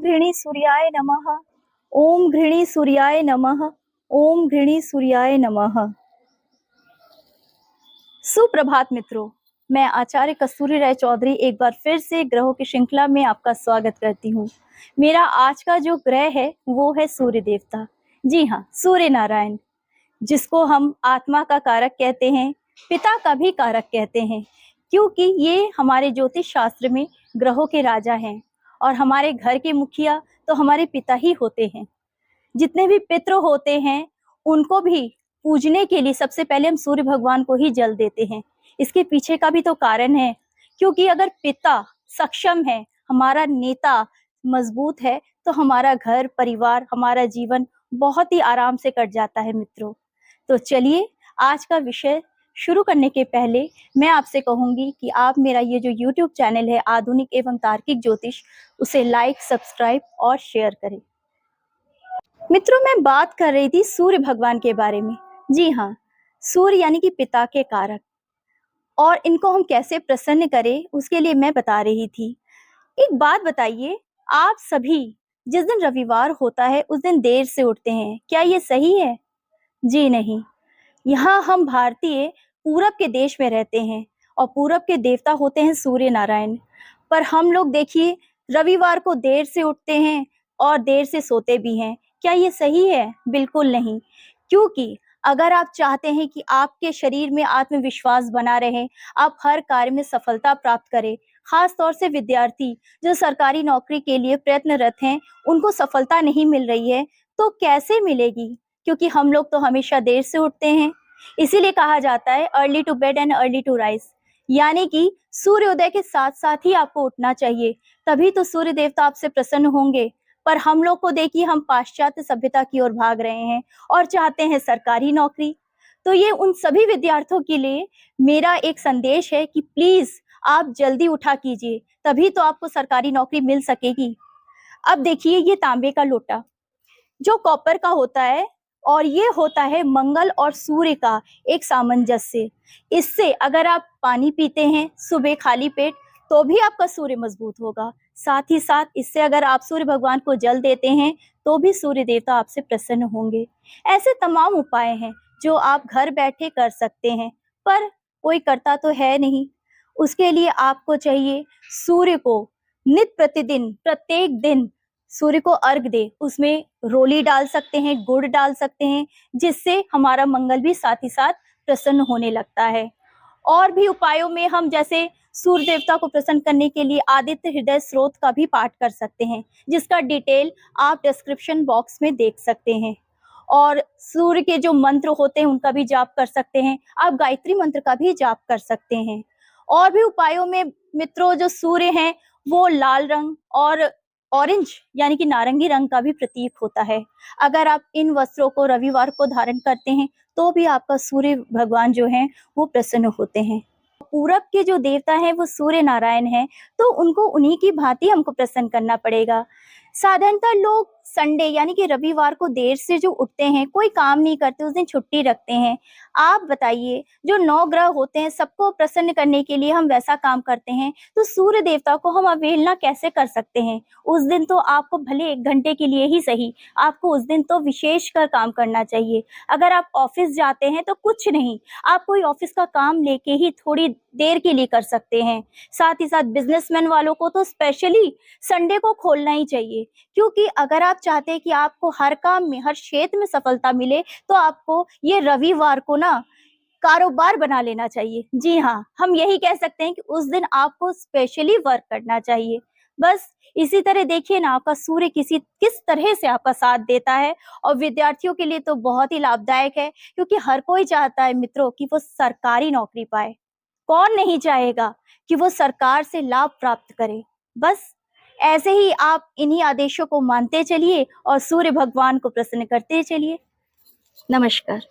घृणी सूर्याय नमः। ओम घृणी सूर्याय नमः। ओम घृणी सूर्याय नमः। सुप्रभात मित्रों, मैं आचार्य कस्तूरी राय चौधरी एक बार फिर से ग्रहों की श्रृंखला में आपका स्वागत करती हूँ। मेरा आज का जो ग्रह है वो है सूर्य देवता। जी हाँ, सूर्य नारायण, जिसको हम आत्मा का कारक कहते हैं, पिता का भी कारक कहते हैं, क्योंकि ये हमारे ज्योतिष शास्त्र में ग्रहों के राजा हैं और हमारे घर के मुखिया तो हमारे पिता ही होते हैं। जितने भी पितृ होते हैं उनको भी पूजने के लिए सबसे पहले हम सूर्य भगवान को ही जल देते हैं। इसके पीछे का भी तो कारण है, क्योंकि अगर पिता सक्षम है, हमारा नेता मजबूत है, तो हमारा घर परिवार, हमारा जीवन बहुत ही आराम से कट जाता है मित्रों। तो चलिए, आज का विषय शुरू करने के पहले मैं आपसे कहूंगी कि आप मेरा ये जो YouTube चैनल है आधुनिक एवं तार्किक ज्योतिष, उसे लाइक, सब्सक्राइब और शेयर करें। मित्रों, मैं बात कर रही थी सूर्य भगवान के बारे में। जी हाँ, सूर्य यानी कि पिता के कारक, और इनको हम कैसे प्रसन्न करें उसके लिए मैं बता रही थी। एक बात बताइए, आप सभी जिस दिन रविवार होता है उस दिन देर से उठते हैं, क्या ये सही है? जी नहीं। यहाँ हम भारतीय पूरब के देश में रहते हैं और पूरब के देवता होते हैं सूर्य नारायण, पर हम लोग देखिए रविवार को देर से उठते हैं और देर से सोते भी हैं। क्या ये सही है? बिल्कुल नहीं। क्योंकि अगर आप चाहते हैं कि आपके शरीर में आत्मविश्वास बना रहे, आप हर कार्य में सफलता प्राप्त करें, खास तौर से विद्यार्थी जो सरकारी नौकरी के लिए प्रयत्नरत हैं, उनको सफलता नहीं मिल रही है, तो कैसे मिलेगी? क्योंकि हम लोग तो हमेशा देर से उठते हैं। इसीलिए कहा जाता है early to bed and early to rise, यानी कि सूर्योदय के साथ साथ ही आपको उठना चाहिए, तभी तो सूर्य देवता आपसे प्रसन्न होंगे। पर हम लोग को देखिए, हम पाश्चात्य सभ्यता की ओर भाग रहे हैं और चाहते हैं सरकारी नौकरी। तो ये उन सभी विद्यार्थियों के लिए मेरा एक संदेश है कि प्लीज आप जल्दी उठा कीजिए, तभी तो आपको सरकारी नौकरी मिल सकेगी। अब देखिए, ये तांबे का लोटा जो कॉपर का होता है, और ये होता है मंगल और सूर्य का एक सामंजस्य। इससे अगर आप पानी पीते हैं सुबह खाली पेट, तो भी आपका सूर्य मजबूत होगा। साथ ही साथ इससे अगर आप सूर्य भगवान को जल देते हैं तो भी सूर्य देवता आपसे प्रसन्न होंगे। ऐसे तमाम उपाय हैं जो आप घर बैठे कर सकते हैं, पर कोई करता तो है नहीं। उसके लिए आपको चाहिए सूर्य को नित्य प्रतिदिन प्रत्येक दिन सूर्य को अर्घ दे। उसमें रोली डाल सकते हैं, गुड़ डाल सकते हैं, जिससे हमारा मंगल भी साथ ही साथ प्रसन्न होने लगता है। और भी उपायों में हम जैसे सूर्य देवता को प्रसन्न करने के लिए आदित्य हृदय स्रोत का भी पाठ कर सकते हैं, जिसका डिटेल आप डिस्क्रिप्शन बॉक्स में देख सकते हैं। और सूर्य के जो मंत्र होते हैं उनका भी जाप कर सकते हैं, आप गायत्री मंत्र का भी जाप कर सकते हैं। और भी उपायों में मित्रों, जो सूर्य हैं वो लाल रंग और ऑरेंज यानी कि नारंगी रंग का भी प्रतीक होता है। अगर आप इन वस्त्रों को रविवार को धारण करते हैं तो भी आपका सूर्य भगवान जो है वो प्रसन्न होते हैं। पूरब के जो देवता हैं वो सूर्य नारायण हैं, तो उनको उन्हीं की भांति हमको प्रसन्न करना पड़ेगा। साधारणतः लोग संडे यानी कि रविवार को देर से जो उठते हैं, कोई काम नहीं करते, उस दिन छुट्टी रखते हैं। आप बताइए, जो 9 ग्रह होते हैं सबको प्रसन्न करने के लिए हम वैसा काम करते हैं, तो सूर्य देवता को हम अवहेलना कैसे कर सकते हैं? उस दिन तो आपको भले 1 घंटे के लिए ही सही, आपको उस दिन तो विशेष कर काम करना चाहिए। अगर आप ऑफिस जाते हैं तो कुछ नहीं, आप कोई ऑफिस का काम लेके ही थोड़ी देर के लिए कर सकते हैं। साथ ही साथ बिजनेसमैन वालों को तो स्पेशली संडे को खोलना ही चाहिए, क्योंकि अगर आप चाहते हैं कि आपको हर काम में, हर क्षेत्र में सफलता मिले, तो आपको ये रविवार को ना कारोबार बना लेना चाहिए। जी हाँ, हम यही कह सकते हैं कि उस दिन आपको स्पेशली वर्क करना चाहिए। बस इसी तरह देखिए ना, आपका सूर्य किस तरह से आपका साथ देता है। और विद्यार्थियों के लिए तो बहुत ही लाभदायक है, क्योंकि हर कोई चाहता है मित्रों कि वो सरकारी नौकरी पाए। कौन नहीं चाहेगा कि वो सरकार से लाभ प्राप्त करे? बस ऐसे ही आप इन्हीं आदेशों को मानते चलिए और सूर्य भगवान को प्रसन्न करते चलिए। नमस्कार।